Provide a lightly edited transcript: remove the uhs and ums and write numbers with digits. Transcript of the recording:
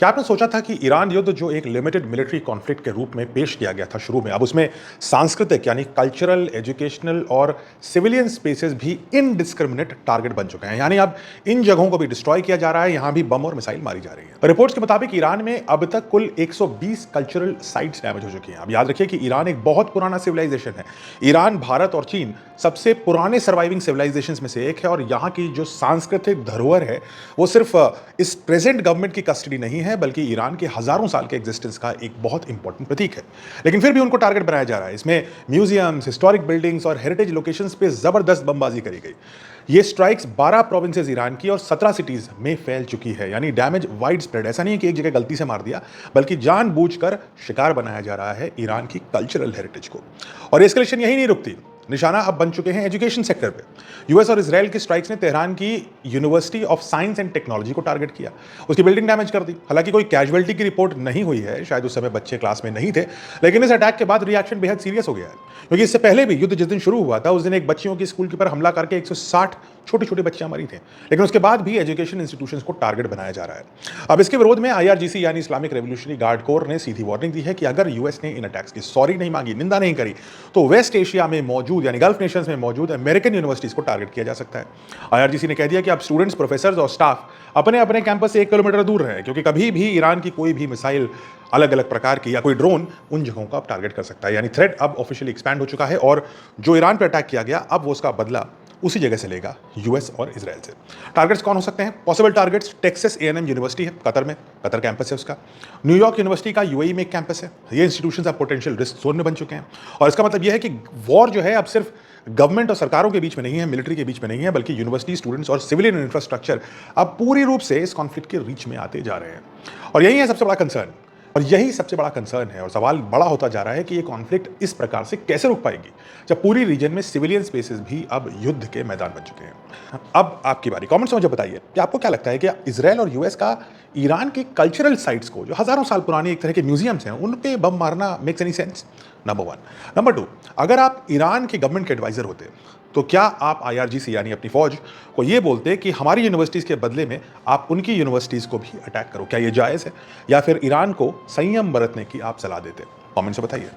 क्या आपने सोचा था कि ईरान युद्ध जो एक लिमिटेड मिलिट्री कॉन्फ्लिक्ट के रूप में पेश किया गया था शुरू में, अब उसमें सांस्कृतिक यानी कल्चरल, एजुकेशनल और सिविलियन स्पेसेस भी इनडिस्क्रिमिनेट टारगेट बन चुके हैं। यानी अब इन जगहों को भी डिस्ट्रॉय किया जा रहा है, यहां भी बम और मिसाइल मारी जा रही है। रिपोर्ट्स के मुताबिक ईरान में अब तक कुल 120 कल्चरल साइट्स डैमेज हो चुकी हैं। अब याद रखिए कि ईरान एक बहुत पुराना सिविलाइजेशन है। ईरान, भारत और चीन सबसे पुराने सर्वाइविंग सिविलाइजेशन में से एक है और यहाँ की जो सांस्कृतिक धरोहर है वो सिर्फ इस प्रेजेंट गवर्नमेंट की कस्टडी नहीं है, बल्कि ईरान के हजारों साल के एग्जिस्टेंस का एक बहुत इंपॉर्टेंट प्रतीक है। लेकिन फिर भी उनको टारगेट बनाया जा रहा है। इसमें म्यूजियम्स, हिस्टोरिक बिल्डिंग्स और हेरिटेज लोकेशंस पे जबरदस्त बमबाजी करी गई। ये स्ट्राइक्स 12 प्रोविंसेस ईरान की और 17 सिटीज में फैल चुकी है। यानी डैमेज वाइड स्प्रेड। ऐसा नहीं है कि एक जगह गलती से मार दिया, बल्कि जानबूझकर शिकार बनाया जा रहा है ईरान की कल्चरल हेरिटेज को। और एस्केलेशन यही नहीं रुकती। निशाना अब बन चुके हैं एजुकेशन सेक्टर पे। यूएस और इजराइल की स्ट्राइक्स ने तेहरान की university of science and technology को टारगेट किया, उसकी बिल्डिंग डैमेज कर दी। हालांकि कोई कैजुअलिटी की रिपोर्ट नहीं हुई है, शायद उस समय बच्चे क्लास में नहीं थे, लेकिन इस अटैक के बाद रिएक्शन बेहद सीरियस हो गया है। क्योंकि इससे पहले भी युद्ध जिस दिन शुरू हुआ था उस दिन एक बच्चियों की स्कूल के ऊपर हमला करके 160 छोटी छोटी बच्चियां मरी थी, लेकिन उसके बाद भी एजुकेशन इंस्टीट्यूशंस को टारगेट बनाया जा रहा है। अब इसके विरोध में आईआरजीसी यानी इस्लामिक रेवोल्यूशनरी गार्ड कोर ने सीधी वार्निंग दी है कि अगर यूएस ने इन अटैक्स की सॉरी नहीं मांगी, निंदा नहीं करी, तो वेस्ट एशिया में मौजूद यानी गल्फ नेशंस में मौजूद अमेरिकन यूनिवर्सिटीज को टारगेट किया जा सकता है। आईआरजीसी ने कह दिया कि अब स्टूडेंट्स, प्रोफेसर्स और स्टाफ अपने अपने कैंपस से 1 किलोमीटर दूर रहे, क्योंकि कभी भी ईरान की कोई भी मिसाइल अलग अलग प्रकार की या कोई ड्रोन उन जगहों को अब टारगेट कर सकता है। यानी थ्रेट अब ऑफिशियली एक्सपैंड हो चुका है और जो ईरान पर अटैक किया गया अब वो उसका बदला उसी जगह से लेगा, यूएस और इजराइल से। टारगेट्स कौन हो सकते हैं? Possible targets Texas ANM university है कतर में, कतर कैंपस है उसका। न्यूयॉर्क यूनिवर्सिटी का यूएई में एक कैंपस है। ये इंस्टीट्यूशंस अब पोटेंशियल रिस्क जोन में बन चुके हैं और इसका मतलब यह है कि वॉर जो है अब सिर्फ गवर्नमेंट और सरकारों के बीच में नहीं है, मिलिट्री के बीच में नहीं है, बल्कि यूनिवर्सिटी, स्टूडेंट्स और सिविलियन इंफ्रास्ट्रक्चर अब पूरी रूप से इस कॉन्फ्लिक्ट के रीच में आते जा रहे हैं। और यही है सबसे बड़ा कंसर्न, और यही सबसे बड़ा कंसर्न है और सवाल बड़ा होता जा रहा है कि ये कॉन्फ्लिक्ट इस प्रकार से कैसे रुक पाएगी जब पूरी रीजन में सिविलियन स्पेसेस भी अब युद्ध के मैदान बन चुके हैं। अब आपकी बारी, कमेंट्स में मुझे बताइए कि आपको क्या लगता है कि इजराइल और यूएस का ईरान के कल्चरल साइट्स को, जो हजारों साल पुरानी एक तरह के म्यूजियम्स हैं, उन पे बम मारना makes any sense? Number 1। Number 2, अगर आप ईरान के गवर्नमेंट के एडवाइजर होते तो क्या आप आईआरजीसी यानी अपनी फौज को ये बोलते कि हमारी यूनिवर्सिटीज़ के बदले में आप उनकी यूनिवर्सिटीज़ को भी अटैक करो? क्या ये जायज़ है, या फिर ईरान को संयम बरतने की आप सलाह देते? कमेंट से बताइए।